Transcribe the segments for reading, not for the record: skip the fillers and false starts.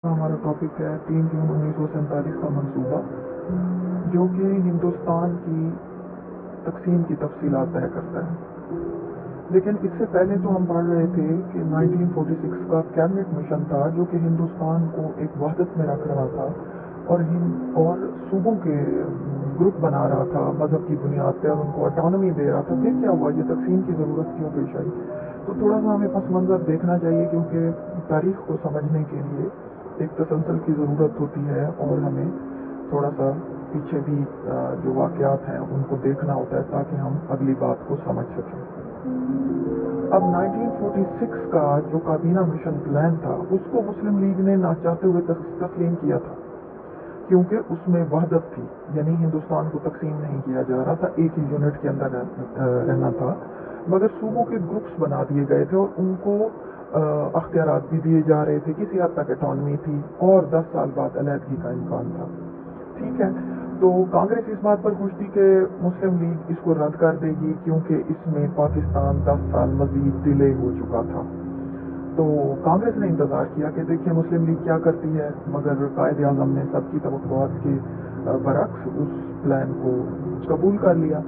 हमारा टॉपिक है 3 जून 1947 का मंसूबा, जो कि हिंदुस्तान की तकसीम की तफसीलात तय करता है। लेकिन इससे पहले तो हम पढ़ रहे थे कि 1946 का कैबिनेट मिशन था, जो कि हिंदुस्तान को एक वहदत में रख रहा था और सूबों के ग्रुप बना रहा था मज़हब की बुनियाद पर, और उनको ऑटोनॉमी दे रहा था। फिर क्या हुआ, ये तकसीम की ज़रूरत क्यों पेश आई? तो थोड़ा सा हमें पस मंज़र देखना चाहिए, क्योंकि तारीख़ को समझने के लिए एक तसलसल की ज़रूरत होती है, और हमें थोड़ा सा पीछे भी जो वाक़यात हैं उनको देखना होता है, ताकि हम अगली बात को समझ सकें। अब 1946 का जो काबीना मिशन प्लान था, उसको मुस्लिम लीग ने ना चाहते हुए तस्लीम किया था, क्योंकि उसमें वहदत थी, यानी हिंदुस्तान को तकसीम नहीं किया जा रहा था, एक ही यूनिट के अंदर रहना था। मगर सूबों के ग्रुप्स बना दिए गए थे और उनको अख्तियारात भी दिए जा रहे थे, किसी हद तक एटॉनमी थी, और 10 साल बाद अलहदगी का इम्कान था। ठीक है, तो कांग्रेस इस बात पर खुश थी कि मुस्लिम लीग इसको रद्द कर देगी, क्योंकि इसमें पाकिस्तान 10 साल मजीद डिले हो चुका था। तो कांग्रेस ने इंतज़ार किया कि देखिए मुस्लिम लीग क्या करती है, मगर कायद आज़म ने सबकी तवक्कुआत के बरक्स उस प्लान को कबूल कर लिया।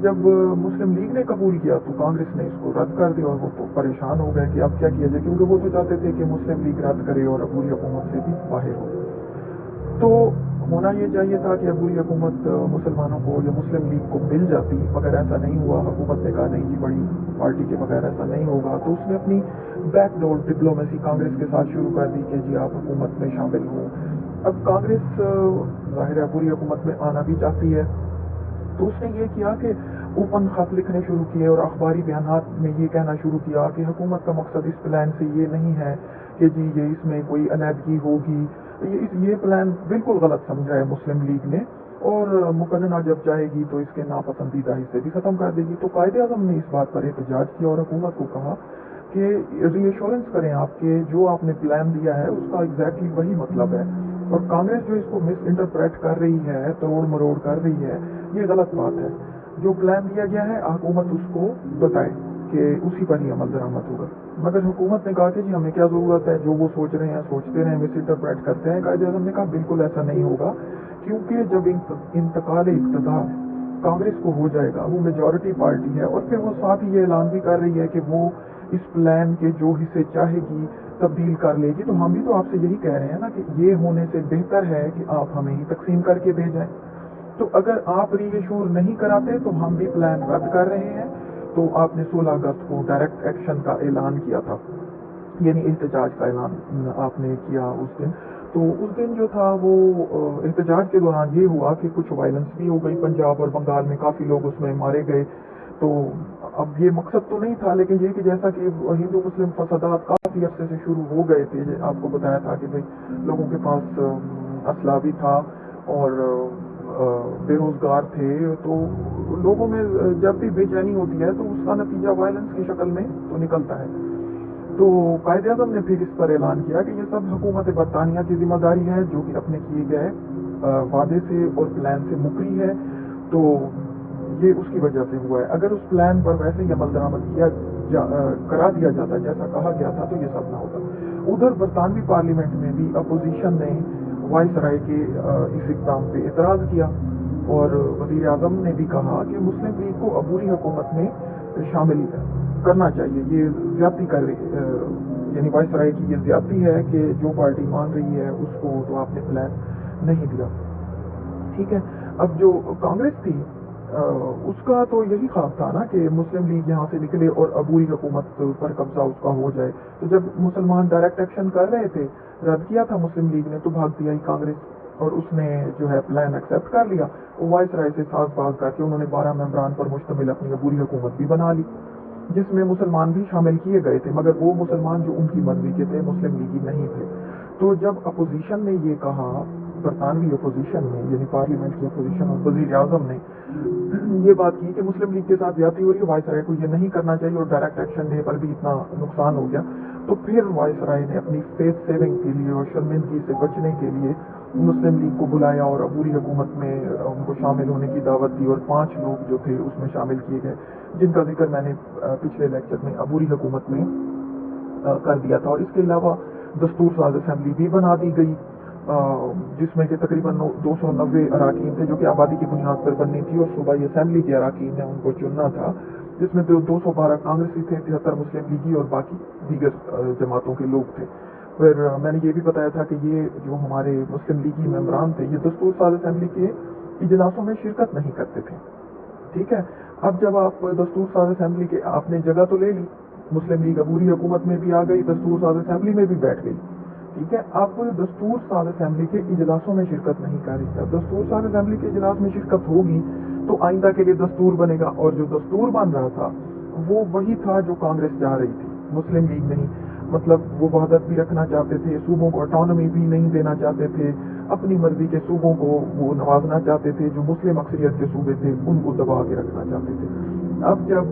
जब मुस्लिम लीग ने कबूल किया तो कांग्रेस ने इसको रद्द कर दिया, और वो तो परेशान हो गए कि अब क्या किया जाए, क्योंकि वो तो चाहते थे कि मुस्लिम लीग रद्द करे और अबूरी हुकूमत से भी बाहर हो। तो होना ये चाहिए था कि अबूरी हुकूमत मुसलमानों को या मुस्लिम लीग को मिल जाती, मगर ऐसा नहीं हुआ। हुकूमत ने कहा नहीं जी, बड़ी पार्टी के बगैर ऐसा नहीं होगा। तो उसने अपनी बैकडोर डिप्लोमेसी कांग्रेस के साथ शुरू कर दी कि जी आप हुकूमत में शामिल हो। अब कांग्रेस ज़ाहिर है अबूरी हुकूमत में आना भी चाहती है, तो उसने ये किया कि ओपन खत लिखने शुरू किए और अखबारी बयानात में ये कहना शुरू किया कि हुकूमत का मकसद इस प्लान से ये नहीं है कि जी ये इसमें कोई अलहदगी होगी। ये प्लान बिल्कुल गलत समझा है मुस्लिम लीग ने, और मुकन्ना जब चाहेगी तो इसके नापसंदीदा हिस्से भी ख़त्म कर देगी। तो कायदे आज़म ने इस बात पर एहतजाज किया और हुकूमत को कहा कि रीएश्योरेंस करें आपके जो आपने प्लान दिया है उसका एग्जैक्टली वही मतलब है, और कांग्रेस जो इसको मिस इंटरप्रेट कर रही है, तोड़ मरोड़ कर रही है, ये गलत बात है। जो प्लान दिया गया है हुकूमत उसको बताए कि उसी पर ही अमल दरामद होगा। मगर हुकूमत ने कहा कि जी हमें क्या ज़रूरत है, जो वो सोच रहे हैं सोचते रहे, मिस इंटरप्रेट करते हैं। कायदे आज़म ने कहा बिल्कुल ऐसा नहीं होगा, क्योंकि जब इंतकाल इक़्तिदार कांग्रेस को हो जाएगा, वो मेजॉरिटी पार्टी है, और फिर वो साथ ही ये ऐलान भी कर रही है कि वो इस प्लान के जो हिस्से चाहेगी तब्दील कर लेगी। तो हम भी तो आपसे यही कह रहे हैं ना कि ये होने से बेहतर है कि आप हमें ही तकसीम करके दे जाएं। तो अगर आप रीइश्योर नहीं कराते तो हम भी प्लान रद्द कर रहे हैं। तो आपने 16 अगस्त को डायरेक्ट एक्शन का ऐलान किया था, यानी एहतजाज का ऐलान आपने किया उस दिन। तो उस दिन जो था वो एहतजाज के दौरान ये हुआ कि कुछ वायलेंस भी हो गई, पंजाब और बंगाल में काफ़ी लोग उसमें मारे गए। तो अब ये मकसद तो नहीं था, लेकिन ये कि जैसा कि हिंदू मुस्लिम फसादात काफ़ी अरसे से शुरू हो गए थे, आपको बताया था कि भाई लोगों के पास असला भी था और बेरोज़गार थे। तो लोगों में जब भी बेचैनी होती है तो उसका नतीजा वायलेंस की शक्ल में तो निकलता है। तो कायदे आज़म ने फिर इस पर ऐलान किया कि ये सब हुकूमत बरतानिया की जिम्मेदारी है, जो कि अपने किए गए वादे से और प्लान से मुकरी है। तो ये उसकी वजह से हुआ है। अगर उस प्लान पर वैसे ही अमल दरामद करा दिया जाता जैसा कहा गया था, तो ये सब ना होता। उधर बरतानवी पार्लियामेंट में भी अपोजिशन ने वाइसराय के इस इक़दाम पे एतराज़ किया, और वज़ीर आज़म ने भी कहा कि मुस्लिम लीग को अबूरी हुकूमत में शामिल करना चाहिए। ये ज़्यादती कर रही यानी वाइसराय की ये ज़्यादती है कि जो पार्टी मान रही है उसको तो आपने प्लान नहीं दिया। ठीक है, अब जो कांग्रेस थी उसका तो यही ख्वाब था ना कि मुस्लिम लीग यहाँ से निकले और अबूरी हुकूमत पर कब्जा उसका हो जाए। तो जब मुसलमान डायरेक्ट एक्शन कर रहे थे, रद्द किया था मुस्लिम लीग ने, तो भागती आई कांग्रेस, और उसने जो है प्लान एक्सेप्ट कर लिया। वाइसराय से साजबाज करके उन्होंने 12 मेंबरान पर मुश्तमिल अपनी अबूरी हुकूमत भी बना ली, जिसमें मुसलमान भी शामिल किए गए थे, मगर वो मुसलमान जो उनकी मर्जी के थे, मुस्लिम लीगी नहीं थे। तो जब अपोजिशन ने ये कहा, बरतानवी अपोजिशन ने यानी पार्लियामेंट की अपोजिशन और वज़ीर आज़म ने ये बात की कि मुस्लिम लीग के साथ ज्यादती हो रही है, वाइसराय को ये नहीं करना चाहिए, और डायरेक्ट एक्शन डे पर भी इतना नुकसान हो गया, तो फिर वाइसराय ने अपनी फेस सेविंग के लिए और शर्मिंदगी से बचने के लिए मुस्लिम लीग को बुलाया और अबूरी हुकूमत में उनको शामिल होने की दावत दी, और 5 लोग जो थे उसमें शामिल किए गए, जिनका जिक्र मैंने पिछले लेक्चर में अबूरी हुकूमत में कर दिया था। और इसके अलावा दस्तूर साज असम्बली भी बना दी गई, जिसमें कि तकरीबन 290 अरकान थे जो कि आबादी की बुनियाद पर बननी थी, और सूबाई असम्बली के अरकान ने उनको चुनना था, जिसमें 212 कांग्रेसी थे, 73 मुस्लिम लीगी और बाकी दीगर जमातों के लोग थे। फिर मैंने ये भी बताया था कि ये जो हमारे मुस्लिम लीगी मेंबरान थे, ये दस्तूर साज असम्बली के इजलासों में शिरकत नहीं करते थे। ठीक है, अब जब आप दस्तूर साज असम्बली के आपने जगह तो ले ली, मुस्लिम लीग अबूरी हुकूमत में भी आ गई, दस्तूर साज असम्बली में भी बैठ गई। ठीक है, अब दस्तूर साज असम्बली के इजलासों में शिरकत नहीं कर रही। अब दस्तूर साज असम्बली के इजलास में शिरकत होगी तो आइंदा के लिए दस्तूर बनेगा, और जो दस्तूर बन रहा था वो वही था जो कांग्रेस चाह रही थी, मुस्लिम लीग नहीं। मतलब वो वहदत भी रखना चाहते थे, सूबों को ऑटोनॉमी भी नहीं देना चाहते थे, अपनी मर्जी के सूबों को वो नवाजना चाहते थे, जो मुस्लिम अक्सरियत के सूबे थे उनको दबा के रखना चाहते थे। अब जब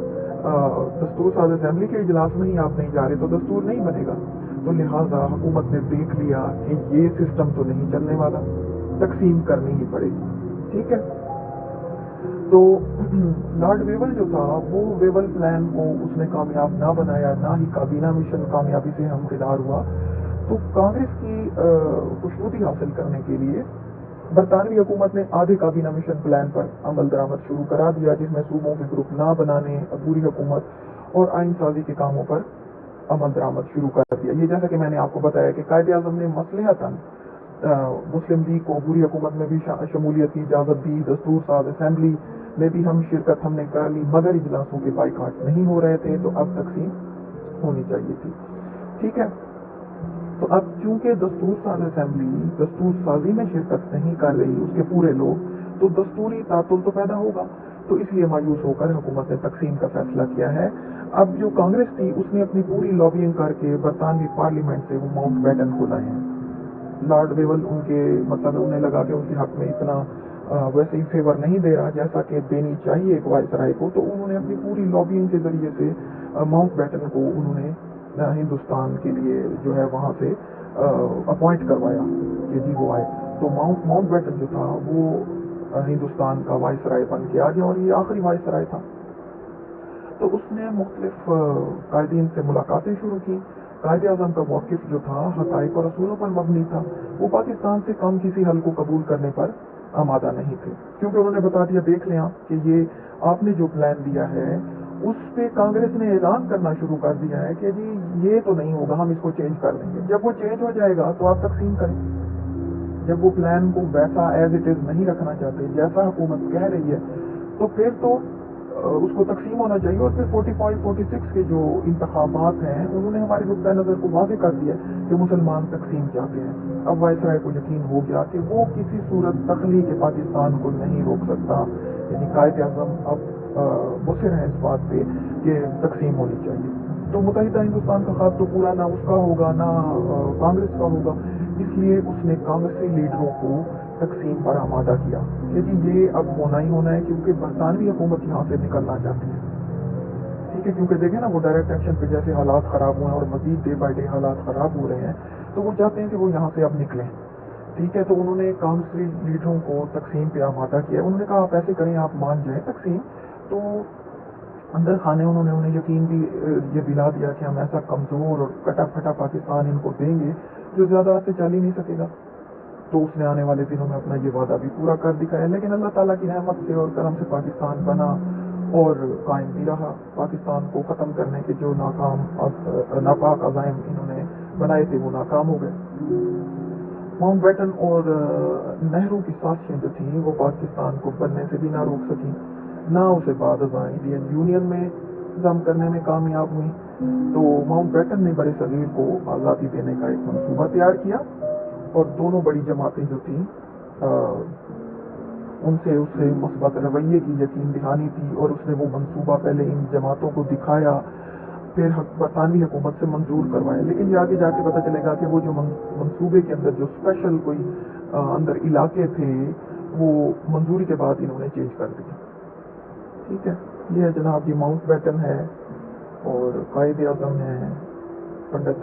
दस्तूर साज असम्बली के इजलास में ही आप नहीं जा रहे तो दस्तूर नहीं बनेगा, तो लिहाजा हुकूमत ने देख लिया कि ये सिस्टम तो नहीं चलने वाला, तकसीम करनी ही पड़ेगी। ठीक है, तो लॉर्ड वेवल जो था वो वेवल प्लान को उसने कामयाब ना बनाया, ना ही काबीना मिशन कामयाबी से हमकिनार हुआ। तो कांग्रेस की खुशनुदी हासिल करने के लिए बरतानवी हुकूमत ने आधे काबीना मिशन प्लान पर अमल दरामद शुरू करा दिया, जिसमें सूबों के ग्रुप ना बनाने, अबूरी हुकूमत और आइन साजी के कामों पर अमल दरामद शुरू कर दिया। ये जैसा कि मैंने आपको बताया कि कायदे आज़म ने मसलहतन मुस्लिम लीग को अबूरी हुकूमत में भी शमूलियत की इजाज़त दी, दस्तूर साज असम्बली में भी हम शिरकत हमने कर ली, मगर इजलासों के बाइकाट नहीं हो रहे थे, तो अब तकसीम होनी चाहिए थी। ठीक है, तो अब चूंकि दस्तूर साज असम्बली दस्तूर साजी में शिरकत नहीं कर रही उसके पूरे लोग, तो दस्तूरी तातुल तो पैदा होगा, तो इसलिए मायूस होकर हुकूमत ने तकसीम का फैसला किया है। अब जो कांग्रेस थी उसने अपनी पूरी लॉबिंग करके बरतानवी पार्लियामेंट से वो माउंट बैटन को लाए हैं। लॉर्ड वेवल उनके मतलब उन्हें लगा कि उनके हक में इतना वैसे ही फेवर नहीं दे रहा जैसा कि देनी चाहिए एक वायसराय को, तो उन्होंने अपनी पूरी लॉबिंग के जरिए से माउंट बैटन को उन्होंने हिंदुस्तान के लिए जो है वहाँ से अपॉइंट करवाया कि जी वो आए। तो माउंट बैटन जो था वो हिंदुस्तान का वायसराय बन के आ गया, और ये आखिरी वायसराय था। तो उसने मुख्तलिफ कायदीन से मुलाकातें शुरू की। कायदे आज़म का मौक़िफ़ जो था हक़ाइक़ और असूलों पर मबनी था, वो पाकिस्तान से कम किसी हल को कबूल करने पर आमादा नहीं थे, क्योंकि उन्होंने बता दिया, देख लें आप कि ये आपने जो प्लान दिया है उस पे कांग्रेस ने ऐलान करना शुरू कर दिया है कि जी ये तो नहीं होगा, हम इसको चेंज कर देंगे। जब वो चेंज हो जाएगा तो आप तकसीम करें। जब वो प्लान को वैसा एज इट इज़ नहीं रखना चाहते जैसा हुकूमत कह रही है, तो फिर तो उसको तकसीम होना चाहिए। और फिर 45, 46 के जो इंतखाबात हैं उन्होंने हमारी नुक्ता नज़र को वाज़ेह कर दिया कि मुसलमान तकसीम चाहते हैं। अब वायसराय को यकीन हो गया कि वो किसी सूरत तख्लीक पाकिस्तान को नहीं रोक सकता, यानी कायदे आज़म अब मुसिर है इस बात पे कि तकसीम होनी चाहिए। तो मुत्तहिदा हिंदुस्तान का ख्वाब तो पूरा ना उसका होगा ना कांग्रेस का होगा, इसलिए उसने कांग्रेसी लीडरों को तकसीम पर आमादा किया कि जी ये अब होना ही होना है, क्योंकि बरतानवी हुकूमत यहाँ से निकलना चाहती है। ठीक है, क्योंकि देखें ना वो डायरेक्ट एक्शन पे जैसे हालात ख़राब हुए हैं और मजीद डे बाई डे हालात ख़राब हो रहे हैं, तो वो चाहते हैं कि वो यहाँ से अब निकलें। ठीक है, तो उन्होंने कांग्रेसी लीडरों को तकसीम पे आमादा किया। उन्होंने कहा आप ऐसे करें, आप मान जाएं तकसीम। तो अंदर खाने उन्होंने उन्हें यकीन भी ये दिला दिया कि हम ऐसा कमज़ोर और कटा फटा पाकिस्तान इनको देंगे जो ज़्यादा से चल ही नहीं सकेगा। तो उसने आने वाले दिनों में अपना ये वादा भी पूरा कर दिखाया। लेकिन अल्लाह ताला की रहमत से और करम से पाकिस्तान बना और कायम भी रहा। पाकिस्तान को ख़त्म करने के जो नापाक अज़ाइम इन्होंने बनाए थे वो नाकाम हो गए। माउंट बैटन और नेहरू की साजिशें जो थी वो पाकिस्तान को बनने से भी ना रोक सकी, ना उसे बाद इंडियन यूनियन में जम करने में कामयाब हुई। तो माउंट बैटन ने बड़े सगीर को आज़ादी देने का एक मनसूबा तैयार किया, और दोनों बड़ी जमातें जो थी उनसे उससे मुस्बत रवैये की यकीन दहानी थी, और उसने वो मंसूबा पहले इन जमातों को दिखाया, फिर बरतानवी हुकूमत से मंजूर करवाया। लेकिन ये आगे जाके पता चलेगा कि वो जो मंसूबे के अंदर जो स्पेशल कोई अंदर इलाके थे वो मंजूरी के बाद इन्होंने चेंज कर दिया। ठीक है, ये है जनाब, ये माउंट बैटन है और कायदे आज़म है पंडित